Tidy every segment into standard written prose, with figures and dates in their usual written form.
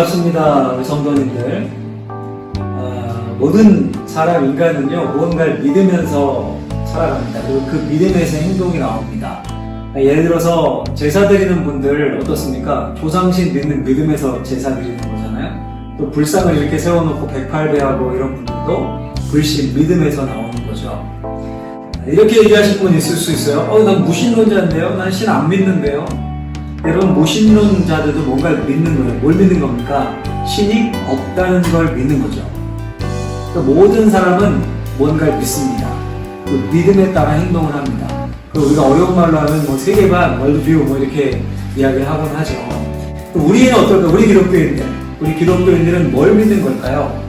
반갑습니다, 우리 성도님들. 모든 사람, 인간은요, 무언가를 믿으면서 살아갑니다. 그리고 그 믿음에서 행동이 나옵니다. 예를 들어서 제사 드리는 분들 어떻습니까? 조상신 믿는 믿음에서 제사 드리는 거잖아요. 또 불상을 이렇게 세워놓고 108배하고 이런 분들도 불신, 믿음에서 나오는 거죠. 이렇게 얘기하실 분 있을 수 있어요. 난 무신론자인데요? 난 신 안 믿는데요? 여러분, 무신론자들도 뭔가를 믿는 거예요. 뭘 믿는 겁니까? 신이 없다는 걸 믿는 거죠. 그러니까 모든 사람은 뭔가를 믿습니다. 그 믿음에 따라 행동을 합니다. 우리가 어려운 말로 하면 뭐 세계관, 월드뷰 뭐 이렇게 이야기를 하곤 하죠. 우리는 어떨까? 우리 기독교인들은 뭘 믿는 걸까요?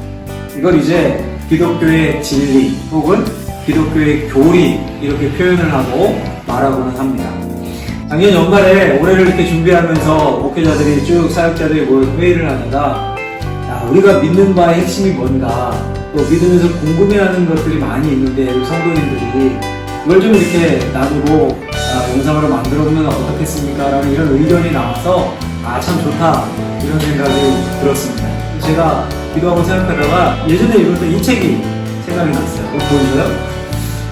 이걸 이제 기독교의 진리 혹은 기독교의 교리 이렇게 표현을 하고 말하고는 합니다. 작년 연말에 올해를 이렇게 준비하면서 목회자들이 쭉 사역자들이 모여 회의를 하다가 우리가 믿는 바의 핵심이 뭔가 또 믿으면서 궁금해하는 것들이 많이 있는데 우리 성도님들이 이걸 좀 이렇게 나누고 영상으로 만들어보면 어떻겠습니까? 라는 이런 의견이 나와서 참 좋다 이런 생각이 들었습니다. 제가 기도하고 생각하다가 예전에 읽었던 이 책이 생각이 났어요. 이거 보이세요?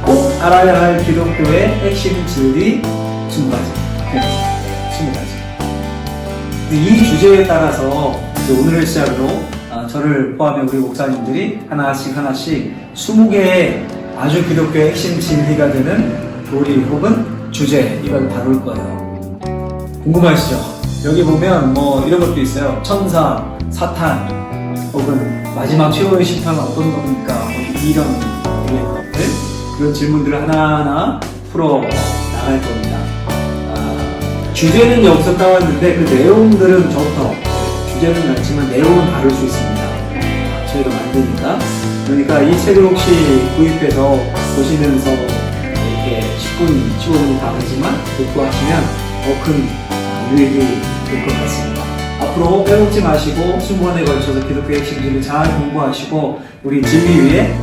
꼭 알아야 할 기독교의 핵심 진리 20가지. 20가지. 이 주제에 따라서 이제 오늘을 시작으로 저를 포함해 우리 목사님들이 하나씩 20개의 아주 기독교의 핵심 진리가 되는 교리 혹은 주제 이걸 다룰 거예요. 궁금하시죠? 여기 보면 뭐 이런 것도 있어요. 천사, 사탄 혹은 마지막 최후의 심판은 어떤 겁니까? 뭐 이런 것들 그런 질문들을 하나하나 풀어 나갈 겁니다. 주제는 여기서 따왔는데 그 내용들은 저부터 주제는 같지만 내용은 다를 수 있습니다. 저희가 만드니까. 그러니까 이 책을 혹시 구입해서 보시면서 이렇게 10분, 15분이 다르지만 듣고 하시면 더 큰 유익이 될 것 같습니다. 앞으로 빼먹지 마시고 20번에 걸쳐서 기독교의 핵심 진리 잘 공부하시고 우리 진리 위에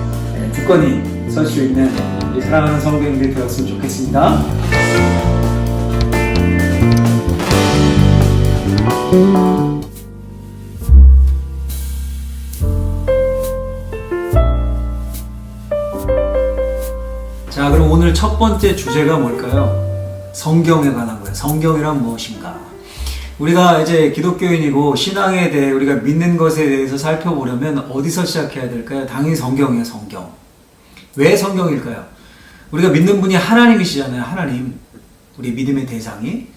굳건히 설 수 있는 우리 사랑하는 성도님들이 되었으면 좋겠습니다. 자, 그럼 오늘 첫 번째 주제가 뭘까요? 성경에 관한 거예요. 성경이란 무엇인가? 우리가 이제 기독교인이고 신앙에 대해 우리가 믿는 것에 대해서 살펴보려면 어디서 시작해야 될까요? 당연히 성경이에요, 성경. 왜 성경일까요? 우리가 믿는 분이 하나님이시잖아요, 하나님. 우리 믿음의 대상이.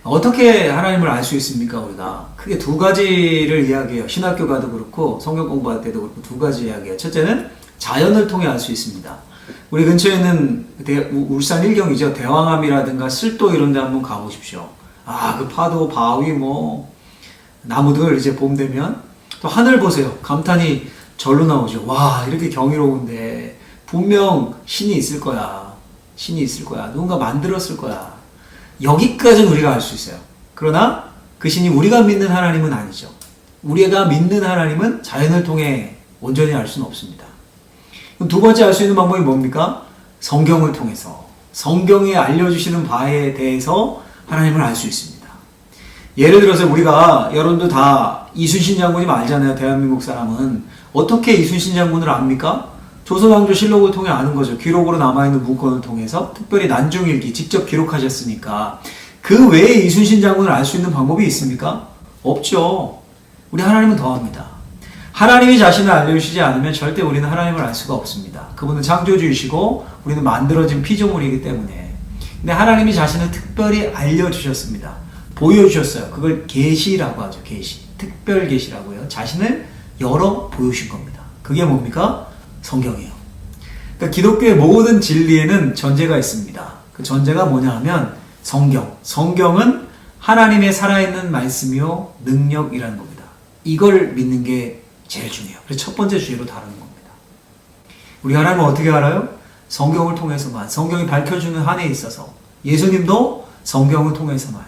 어떻게 하나님을 알 수 있습니까, 우리가? 크게 두 가지를 이야기해요. 신학교 가도 그렇고, 성경 공부할 때도 그렇고, 두 가지 이야기해요. 첫째는 자연을 통해 알 수 있습니다. 우리 근처에 있는 울산 일경이죠. 대왕암이라든가 쓸도 이런 데 한번 가보십시오. 그 파도, 바위, 나무들 이제 봄 되면 또 하늘 보세요. 감탄이 절로 나오죠. 와, 이렇게 경이로운데 분명 신이 있을 거야. 신이 있을 거야. 누군가 만들었을 거야. 여기까지는 우리가 알 수 있어요. 그러나 그 신이 우리가 믿는 하나님은 아니죠. 우리가 믿는 하나님은 자연을 통해 온전히 알 수는 없습니다. 두 번째 알 수 있는 방법이 뭡니까? 성경을 통해서. 성경에 알려주시는 바에 대해서 하나님을 알 수 있습니다. 예를 들어서 우리가 여러분도 다 이순신 장군님 알잖아요. 대한민국 사람은. 어떻게 이순신 장군을 압니까? 조선왕조실록을 통해 아는 거죠. 기록으로 남아있는 문건을 통해서 특별히 난중일기 직접 기록하셨으니까. 그 외에 이순신 장군을 알 수 있는 방법이 있습니까? 없죠. 우리 하나님은 더합니다. 하나님이 자신을 알려주시지 않으면 절대 우리는 하나님을 알 수가 없습니다. 그분은 창조주이시고 우리는 만들어진 피조물이기 때문에. 근데 하나님이 자신을 특별히 알려주셨습니다. 보여주셨어요. 그걸 계시라고 하죠. 계시. 특별 계시라고요. 자신을 열어 보여주신 겁니다. 그게 뭡니까? 성경이에요. 그러니까 기독교의 모든 진리에는 전제가 있습니다. 그 전제가 뭐냐 하면 성경. 성경은 하나님의 살아있는 말씀이요 능력이라는 겁니다. 이걸 믿는 게 제일 중요해요. 그래서 첫 번째 주제로 다루는 겁니다. 우리 하나님은 어떻게 알아요? 성경을 통해서만. 성경이 밝혀주는 한에 있어서. 예수님도 성경을 통해서만.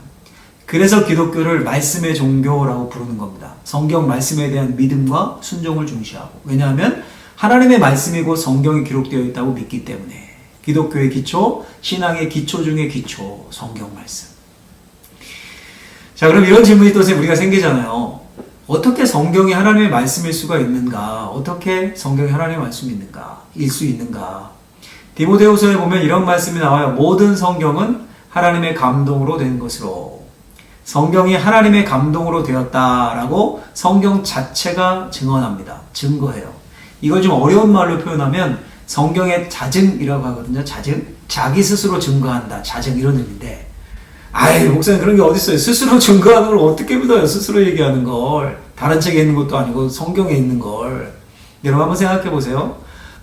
그래서 기독교를 말씀의 종교라고 부르는 겁니다. 성경 말씀에 대한 믿음과 순종을 중시하고. 왜냐하면 하나님의 말씀이고 성경이 기록되어 있다고 믿기 때문에. 기독교의 기초, 신앙의 기초 중의 기초, 성경 말씀. 자, 그럼 이런 질문이 또 우리가 생기잖아요. 어떻게 성경이 하나님의 말씀일 수가 있는가? 어떻게 성경이 하나님의 말씀이 있는가? 일 수 있는가? 디모데후서에 보면 이런 말씀이 나와요. 모든 성경은 하나님의 감동으로 된 것으로. 성경이 하나님의 감동으로 되었다라고 성경 자체가 증언합니다. 증거해요. 이걸 좀 어려운 말로 표현하면 성경의 자증이라고 하거든요. 자증? 자기 스스로 증거한다. 자증 이런 의미인데 아이 목사님 그런 게 어딨어요. 스스로 증거하는 걸 어떻게 믿어요. 스스로 얘기하는 걸. 다른 책에 있는 것도 아니고 성경에 있는 걸. 여러분 한번 생각해 보세요.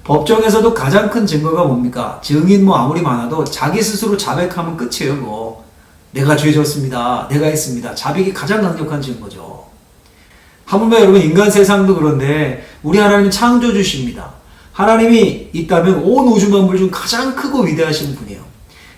법정에서도 가장 큰 증거가 뭡니까? 증인 뭐 아무리 많아도 자기 스스로 자백하면 끝이에요. 뭐. 내가 죄졌습니다. 내가 했습니다. 자백이 가장 강력한 증거죠. 하물며 여러분 인간 세상도 그런데 우리 하나님은 창조주십니다. 하나님이 있다면 온 우주 만물 중 가장 크고 위대하신 분이에요.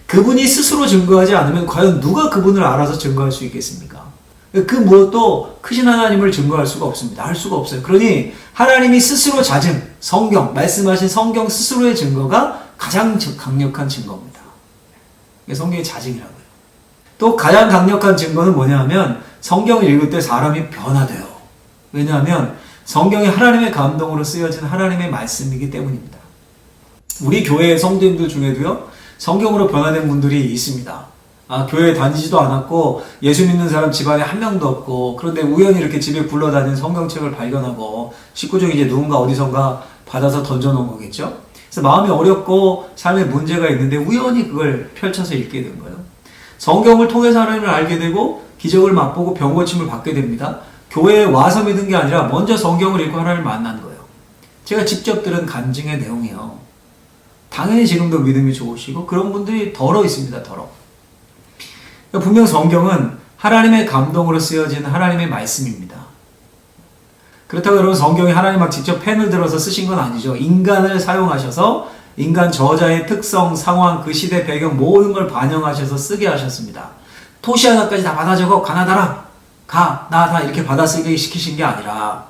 그분이 스스로 증거하지 않으면 과연 누가 그분을 알아서 증거할 수 있겠습니까? 그 무엇도 크신 하나님을 증거할 수가 없습니다. 할 수가 없어요. 그러니 하나님이 스스로 자증, 성경, 말씀하신 성경 스스로의 증거가 가장 강력한 증거입니다. 이게 성경의 자증이라고요. 또 가장 강력한 증거는 뭐냐 하면 성경을 읽을 때 사람이 변화돼요. 왜냐하면 성경이 하나님의 감동으로 쓰여진 하나님의 말씀이기 때문입니다. 우리 교회의 성도님들 중에도요, 성경으로 변화된 분들이 있습니다. 교회에 다니지도 않았고 예수 믿는 사람 집안에 한 명도 없고 그런데 우연히 이렇게 집에 굴러다니는 성경책을 발견하고 식구 중에 이제 누군가 어디선가 받아서 던져놓은 거겠죠. 그래서 마음이 어렵고 삶에 문제가 있는데 우연히 그걸 펼쳐서 읽게 된 거예요. 성경을 통해서 하나님을 알게 되고 기적을 맛보고 병 고침을 받게 됩니다. 교회에 와서 믿은 게 아니라 먼저 성경을 읽고 하나님을 만난 거예요. 제가 직접 들은 간증의 내용이에요. 당연히 지금도 믿음이 좋으시고 그런 분들이 덜어 있습니다. 덜어. 분명 성경은 하나님의 감동으로 쓰여진 하나님의 말씀입니다. 그렇다고 여러분 성경이 하나님 막 직접 펜을 들어서 쓰신 건 아니죠. 인간을 사용하셔서 인간 저자의 특성, 상황, 그 시대 배경 모든 걸 반영하셔서 쓰게 하셨습니다. 토시 하나까지 다 받아 적어 가나다라 가 나 이렇게 받아쓰게 시키신 게 아니라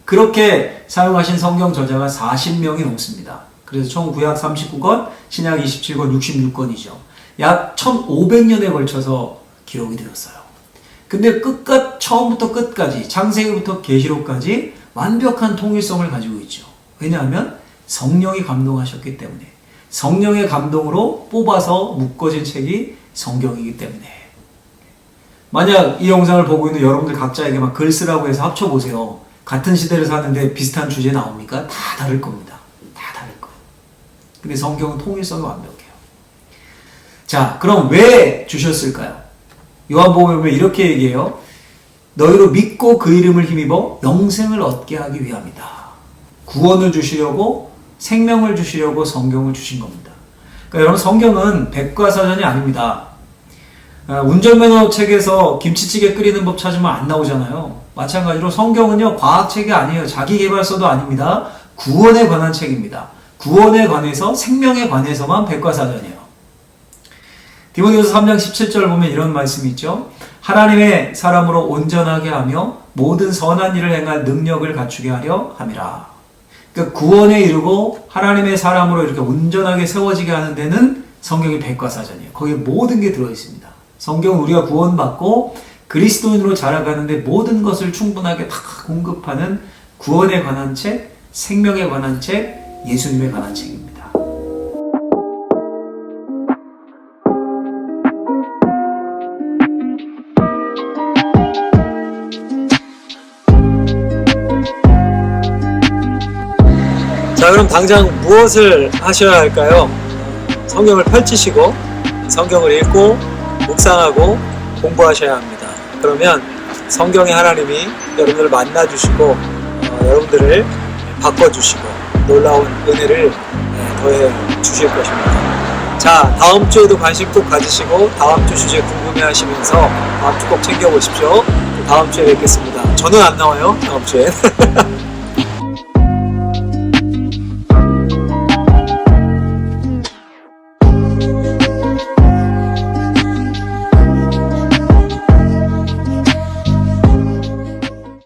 그렇게 사용하신 성경 저자가 40명이 넘습니다. 그래서 총 구약 39권, 신약 27권, 66권이죠. 약 1500년에 걸쳐서 기록이 되었어요. 근데 처음부터 끝까지, 창세기부터 계시록까지 완벽한 통일성을 가지고 있죠. 왜냐하면 성령이 감동하셨기 때문에. 성령의 감동으로 뽑아서 묶어진 책이 성경이기 때문에. 만약 이 영상을 보고 있는 여러분들 각자에게 막 글 쓰라고 해서 합쳐보세요. 같은 시대를 사는데 비슷한 주제 나옵니까? 다 다를 겁니다. 다 다를 거예요. 근데 성경은 통일성이 완벽해요. 자, 그럼 왜 주셨을까요? 요한복음에 보면 이렇게 얘기해요. 너희로 믿고 그 이름을 힘입어 영생을 얻게 하기 위함이다. 구원을 주시려고 생명을 주시려고 성경을 주신 겁니다. 그러니까 여러분 성경은 백과사전이 아닙니다. 운전면허 책에서 김치찌개 끓이는 법 찾으면 안 나오잖아요. 마찬가지로 성경은요 과학책이 아니에요. 자기계발서도 아닙니다. 구원에 관한 책입니다. 구원에 관해서 생명에 관해서만 백과사전이에요. 디모데후서 3장 17절 보면 이런 말씀이 있죠. 하나님의 사람으로 온전하게 하며 모든 선한 일을 행할 능력을 갖추게 하려 함이라. 그러니까 구원에 이르고 하나님의 사람으로 이렇게 온전하게 세워지게 하는 데는 성경이 백과사전이에요. 거기에 모든 게 들어있습니다. 성경은 우리가 구원받고 그리스도인으로 자라가는데 모든 것을 충분하게 다 공급하는 구원에 관한 책, 생명에 관한 책, 예수님에 관한 책입니다. 자, 그럼 당장 무엇을 하셔야 할까요? 성경을 펼치시고 성경을 읽고 묵상하고 공부하셔야 합니다. 그러면 성경의 하나님이 여러분들을 만나주시고 여러분들을 바꿔주시고 놀라운 은혜를 더해 주실 것입니다. 자, 다음 주에도 관심 꼭 가지시고 다음 주 주제 궁금해 하시면서 다음 주 꼭 챙겨보십시오. 다음 주에 뵙겠습니다. 저는 안 나와요. 다음 주에.